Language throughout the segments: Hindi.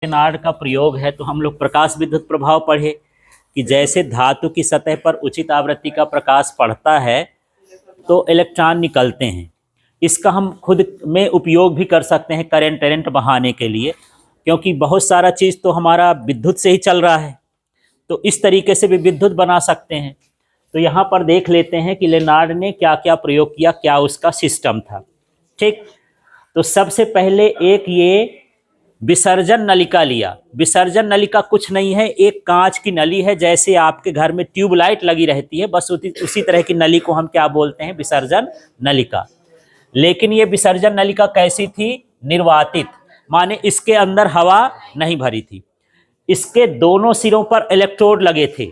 लेनार्ड का प्रयोग है तो हम लोग प्रकाश विद्युत प्रभाव पढ़े कि जैसे धातु की सतह पर उचित आवृत्ति का प्रकाश पड़ता है तो इलेक्ट्रॉन निकलते हैं। इसका हम खुद में उपयोग भी कर सकते हैं करंट बहाने के लिए, क्योंकि बहुत सारा चीज़ तो हमारा विद्युत से ही चल रहा है, तो इस तरीके से भी विद्युत बना सकते हैं। तो यहाँ पर देख लेते हैं कि लेनार्ड ने क्या क्या प्रयोग किया, क्या उसका सिस्टम था। ठीक, तो सबसे पहले एक ये विसर्जन नलिका लिया। विसर्जन नलिका कुछ नहीं है, एक कांच की नली है, जैसे आपके घर में ट्यूबलाइट लगी रहती है, बस उसी तरह की नली को हम क्या बोलते हैं, विसर्जन नलिका। लेकिन ये विसर्जन नलिका कैसी थी, निर्वातित, माने इसके अंदर हवा नहीं भरी थी। इसके दोनों सिरों पर इलेक्ट्रोड लगे थे।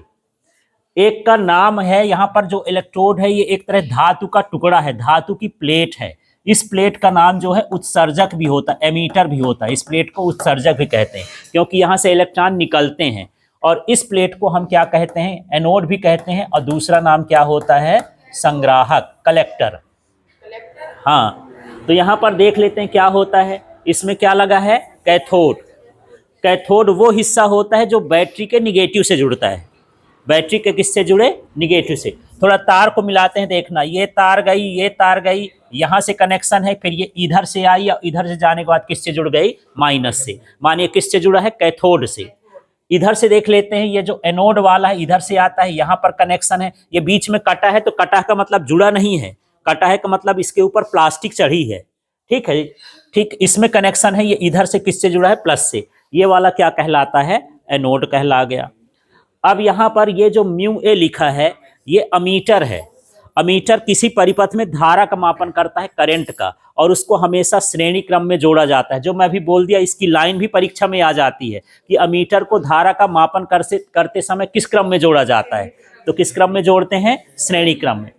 एक का नाम है, यहाँ पर जो इलेक्ट्रोड है ये एक तरह धातु का टुकड़ा है, धातु की प्लेट है। इस प्लेट का नाम जो है उत्सर्जक भी होता है, एमीटर भी होता है। इस प्लेट को उत्सर्जक भी कहते हैं क्योंकि यहाँ से इलेक्ट्रॉन निकलते हैं। और इस प्लेट को हम क्या कहते हैं, एनोड भी कहते हैं। और दूसरा नाम क्या होता है, संग्राहक, कलेक्टर। हाँ, तो यहाँ पर देख लेते हैं क्या होता है। इसमें क्या लगा है, कैथोड। कैथोड वो हिस्सा होता है जो बैटरी के निगेटिव से जुड़ता है। बैटरी के किससे जुड़े, निगेटिव से। थोड़ा तार को मिलाते हैं, देखना, ये तार गई, ये तार गई, यहाँ से कनेक्शन है, फिर ये इधर से आई और इधर से जाने के बाद किससे जुड़ गई, माइनस से। मानिए किससे जुड़ा है, कैथोड से। इधर से देख लेते हैं, ये जो एनोड वाला है इधर से आता है, यहाँ पर कनेक्शन है, ये बीच में कटा है, तो कटा का मतलब जुड़ा नहीं है, कटा है का मतलब इसके ऊपर प्लास्टिक चढ़ी है। ठीक है, ठीक, इसमें कनेक्शन है, ये इधर से किससे जुड़ा है, प्लस से। ये वाला क्या कहलाता है, एनोड कहला गया। अब यहाँ पर ये जो म्यू ए लिखा है ये अमीटर है। अमीटर किसी परिपथ में धारा का मापन करता है, करंट का, और उसको हमेशा श्रेणी क्रम में जोड़ा जाता है। जो मैं अभी बोल दिया, इसकी लाइन भी परीक्षा में आ जाती है कि अमीटर को धारा का मापन करते समय किस क्रम में जोड़ा जाता है, तो किस क्रम में जोड़ते हैं, श्रेणी क्रम में।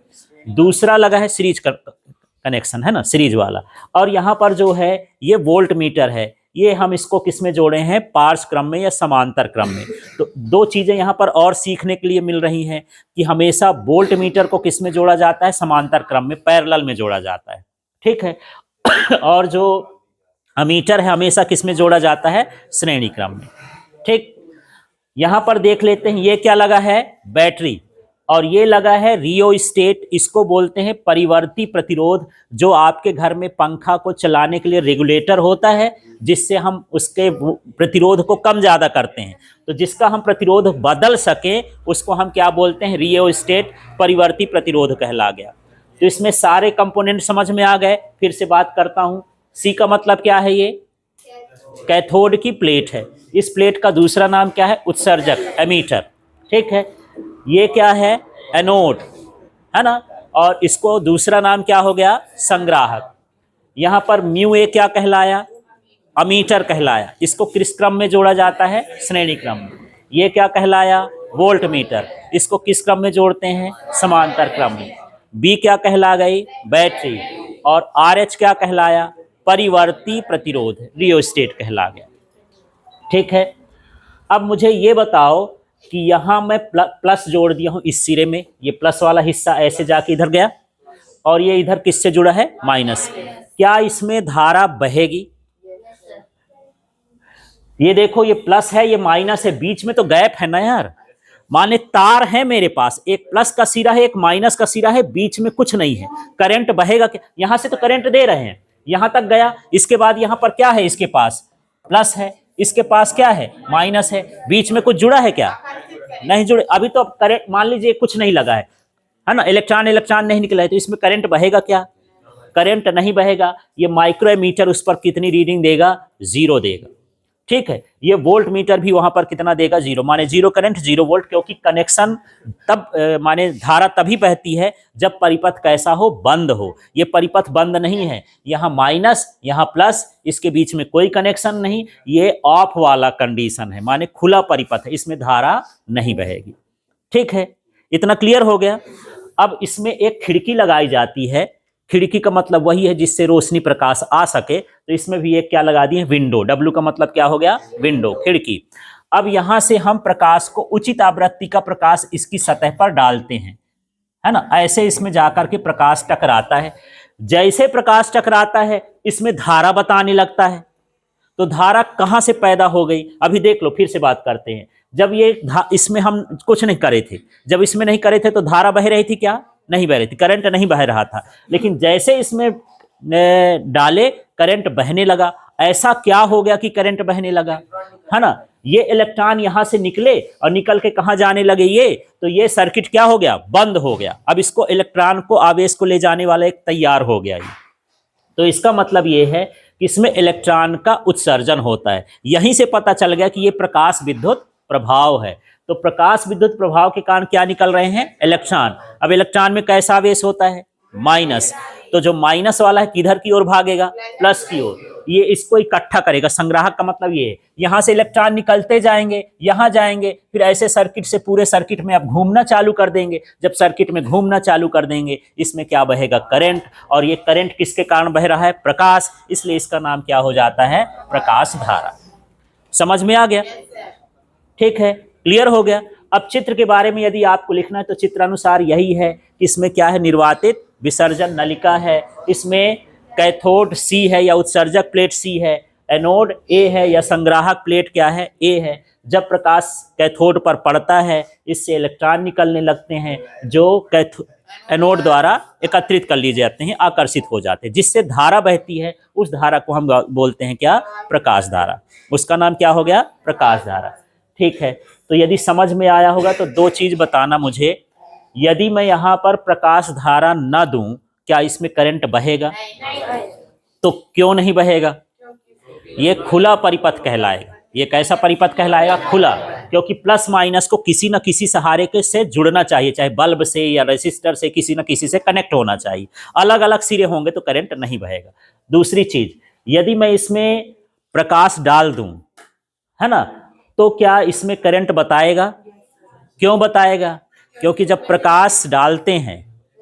दूसरा लगा है सीरीज कनेक्शन, है ना, सीरीज वाला। और यहाँ पर जो है ये वोल्ट मीटर है, ये हम इसको किस में जोड़े हैं, पार्श्व क्रम में या समांतर क्रम में। तो दो चीजें यहाँ पर और सीखने के लिए मिल रही हैं कि हमेशा वोल्ट मीटर को किस में जोड़ा जाता है, समांतर क्रम में, पैरेलल में जोड़ा जाता है। ठीक है और जो अमीटर है हमेशा किस में जोड़ा जाता है, श्रेणी क्रम में। ठीक, यहाँ पर देख लेते हैं ये क्या लगा है, बैटरी। और ये लगा है रियोस्टेट, इसको बोलते हैं परिवर्ती प्रतिरोध। जो आपके घर में पंखा को चलाने के लिए रेगुलेटर होता है, जिससे हम उसके प्रतिरोध को कम ज़्यादा करते हैं, तो जिसका हम प्रतिरोध बदल सकें उसको हम क्या बोलते हैं, रियोस्टेट, परिवर्ती प्रतिरोध कहला गया। तो इसमें सारे कंपोनेंट समझ में आ गए। फिर से बात करता हूँ, सी का मतलब क्या है, ये कैथोड की प्लेट है। इस प्लेट का दूसरा नाम क्या है, उत्सर्जक, एमीटर। ठीक है, ये क्या है, एनोड, है ना, और इसको दूसरा नाम क्या हो गया, संग्राहक। यहाँ पर म्यू ए क्या कहलाया, अमीटर कहलाया। इसको किस क्रम में जोड़ा जाता है, श्रेणी क्रम में। ये क्या कहलाया, वोल्ट मीटर। इसको किस क्रम में जोड़ते हैं, समांतर क्रम में। बी क्या कहला गई, बैटरी। और आर एच क्या कहलाया, परिवर्ती प्रतिरोध, रियोस्टेट कहला गया। ठीक है, अब मुझे ये बताओ कि यहाँ मैं प्लस जोड़ दिया हूँ इस सिरे में, ये प्लस वाला हिस्सा ऐसे जाके इधर गया, और ये इधर किससे जुड़ा है, माइनस। क्या इसमें धारा बहेगी, ये देखो, ये प्लस है, ये माइनस है, बीच में तो गैप है ना यार। माने तार है मेरे पास, एक प्लस का सिरा है, एक माइनस का सिरा है, बीच में कुछ नहीं है, करंट बहेगा क्या, यहां से तो करंट दे रहे हैं, यहां तक गया, इसके बाद यहां पर क्या है, इसके पास प्लस है, इसके पास क्या है, माइनस है, बीच में कुछ जुड़ा है क्या, नहीं जुड़े। अभी तो करंट मान लीजिए कुछ नहीं लगा है ना, इलेक्ट्रॉन नहीं निकला है, तो इसमें करंट बहेगा क्या, करंट नहीं बहेगा। ये माइक्रोमीटर उस पर कितनी रीडिंग देगा, 0 देगा। ठीक है, ये वोल्ट मीटर भी वहां पर कितना देगा, 0, माने 0 करंट 0 वोल्ट, क्योंकि कनेक्शन तब माने धारा तभी बहती है जब परिपथ कैसा हो, बंद हो। ये परिपथ बंद नहीं है, यहाँ माइनस, यहाँ प्लस, इसके बीच में कोई कनेक्शन नहीं, ये ऑफ वाला कंडीशन है, माने खुला परिपथ है, इसमें धारा नहीं बहेगी। ठीक है, इतना क्लियर हो गया। अब इसमें एक खिड़की लगाई जाती है, खिड़की का मतलब वही है जिससे रोशनी प्रकाश आ सके, तो इसमें भी एक क्या लगा दिए, विंडो। डब्ल्यू का मतलब क्या हो गया, विंडो, खिड़की। अब यहां से हम प्रकाश को, उचित आवृत्ति का प्रकाश इसकी सतह पर डालते हैं, है ना, ऐसे इसमें जाकर के प्रकाश टकराता है। जैसे प्रकाश टकराता है इसमें धारा बताने लगता है, तो धारा कहाँ से पैदा हो गई? अभी देख लो, फिर से बात करते हैं। जब ये इसमें हम कुछ नहीं करे थे, जब इसमें नहीं करे थे तो धारा बह रही थी क्या? नहीं बह रही थी, करंट नहीं बह रहा था। लेकिन जैसे इसमें डाले करंट बहने लगा। ऐसा क्या हो गया कि करंट बहने लगा, है ना? ये इलेक्ट्रॉन यहां से निकले और निकल के कहां जाने लगे ये, तो ये सर्किट क्या हो गया? बंद हो गया। अब इसको इलेक्ट्रॉन को, आवेश को ले जाने वाला एक तैयार हो गया ये। तो इसका मतलब ये है कि इसमें इलेक्ट्रॉन का उत्सर्जन होता है। यहीं से पता चल गया कि ये प्रकाश विद्युत प्रभाव है। तो प्रकाश विद्युत प्रभाव के कारण क्या निकल रहे हैं? इलेक्ट्रॉन। अब इलेक्ट्रॉन में कैसा आवेश होता है? माइनस। तो जो माइनस वाला है किधर की ओर भागेगा? प्लस की ओर। ये इसको इकट्ठा करेगा। संग्राहक का मतलब ये है, यहां से इलेक्ट्रॉन निकलते जाएंगे, यहां जाएंगे, फिर ऐसे सर्किट से पूरे सर्किट में अब घूमना चालू कर देंगे। जब सर्किट में घूमना चालू कर देंगे, इसमें क्या बहेगा? करंट। और ये करंट किसके कारण बह रहा है? प्रकाश। इसलिए इसका नाम क्या हो जाता है? प्रकाश धारा। समझ में आ गया? ठीक है, क्लियर हो गया। अब चित्र के बारे में यदि आपको लिखना है तो चित्रानुसार यही है कि इसमें क्या है? निर्वातित विसर्जन नलिका है। इसमें कैथोड सी है या उत्सर्जक प्लेट सी है, एनोड ए है या संग्राहक प्लेट क्या है? ए है। जब प्रकाश कैथोड पर पड़ता है, इससे इलेक्ट्रॉन निकलने लगते हैं जो एनोड द्वारा एकत्रित कर लिए जाते हैं, आकर्षित हो जाते हैं, जिससे धारा बहती है। उस धारा को हम बोलते हैं क्या? प्रकाश धारा। उसका नाम क्या हो गया? प्रकाश धारा। ठीक है, तो यदि समझ में आया होगा तो दो चीज बताना मुझे। यदि मैं यहाँ पर प्रकाश धारा न दूं, क्या इसमें करंट बहेगा? तो क्यों नहीं बहेगा? ये खुला परिपथ कहलाएगा। ये कैसा परिपथ कहलाएगा? खुला। क्योंकि प्लस माइनस को किसी न किसी सहारे के से जुड़ना चाहिए, चाहे बल्ब से या रेसिस्टर से, किसी न किसी से कनेक्ट होना चाहिए। अलग अलग सिरे होंगे तो करंट नहीं बहेगा। दूसरी चीज, यदि मैं इसमें प्रकाश डाल दूं, है ना, तो क्या इसमें करंट बताएगा? क्यों बताएगा? क्योंकि जब प्रकाश डालते हैं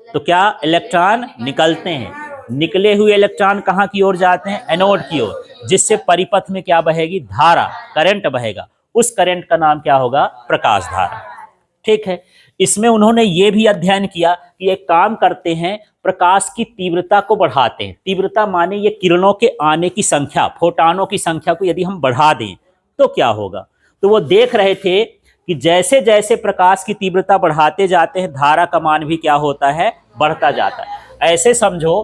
तो क्या इलेक्ट्रॉन निकलते हैं। निकले हुए इलेक्ट्रॉन कहाँ की ओर जाते हैं? एनोड की ओर, जिससे परिपथ में क्या बहेगी? धारा, करंट बहेगा। उस करंट का नाम क्या होगा? प्रकाश धारा। ठीक है, इसमें उन्होंने ये भी अध्ययन किया कि एक काम करते हैं, प्रकाश की तीव्रता को बढ़ाते हैं। तीव्रता माने ये किरणों के आने की संख्या, फोटानों की संख्या को यदि हम बढ़ा दें तो क्या होगा। तो वो देख रहे थे कि जैसे जैसे प्रकाश की तीव्रता बढ़ाते जाते हैं, धारा का मान भी क्या होता है? बढ़ता जाता है। ऐसे समझो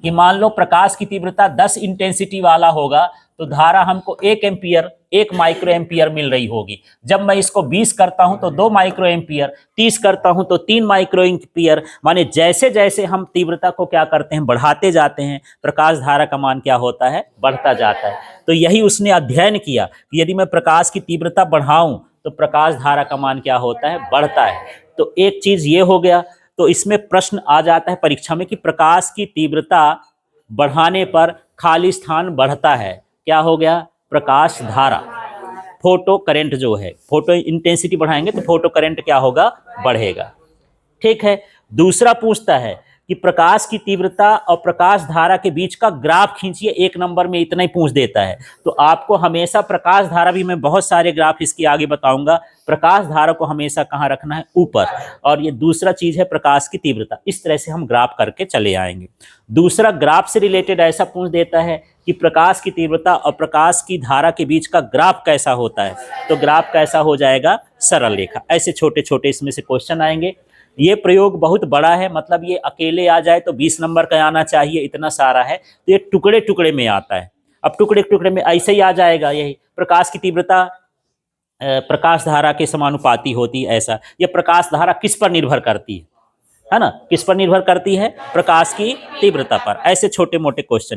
कि मान लो प्रकाश की तीव्रता 10 इंटेंसिटी वाला होगा तो धारा हमको 1 एम्पियर, 1 माइक्रो एम्पियर मिल रही होगी। जब मैं इसको 20 करता हूं तो 2 माइक्रो एम्पियर, 30 करता हूं तो 3 माइक्रो एम्पियर। माने जैसे जैसे हम तीव्रता को क्या करते हैं? बढ़ाते जाते हैं, प्रकाश धारा का मान क्या होता है? बढ़ता जाता है। तो यही उसने अध्ययन किया कि यदि मैं प्रकाश की तीव्रता बढ़ाऊं तो प्रकाश धारा का मान क्या होता है? बढ़ता है। तो एक चीज ये हो गया। तो इसमें प्रश्न आ जाता है परीक्षा में कि प्रकाश की तीव्रता बढ़ाने पर खाली स्थान बढ़ता है, क्या हो गया? प्रकाश धारा। फोटो करंट जो है, फोटो इंटेंसिटी बढ़ाएंगे तो फोटो करंट क्या होगा? बढ़ेगा। ठीक है, दूसरा पूछता है कि प्रकाश की तीव्रता और प्रकाश धारा के बीच का ग्राफ खींचिए। 1 नंबर में इतना ही पूछ देता है। तो आपको हमेशा प्रकाश धारा भी, मैं बहुत सारे ग्राफ इसके आगे बताऊंगा, प्रकाश धारा को हमेशा कहाँ रखना है? ऊपर। और ये दूसरा चीज है प्रकाश की तीव्रता। इस तरह से हम ग्राफ करके चले आएंगे। दूसरा ग्राफ से रिलेटेड ऐसा पूछ देता है कि प्रकाश की तीव्रता और प्रकाश की धारा के बीच का ग्राफ कैसा होता है? तो ग्राफ कैसा हो जाएगा? सरल रेखा। ऐसे छोटे छोटे इसमें से क्वेश्चन आएंगे। ये प्रयोग बहुत बड़ा है, मतलब ये अकेले आ जाए तो 20 नंबर का आना चाहिए, इतना सारा है। तो ये टुकड़े टुकड़े में आता है। अब टुकड़े टुकड़े में ऐसे ही आ जाएगा। यही प्रकाश की तीव्रता प्रकाश धारा के समानुपाती होती है, ऐसा। ये प्रकाश धारा किस पर निर्भर करती है ना? किस पर निर्भर करती है? प्रकाश की तीव्रता पर। ऐसे छोटे मोटे क्वेश्चन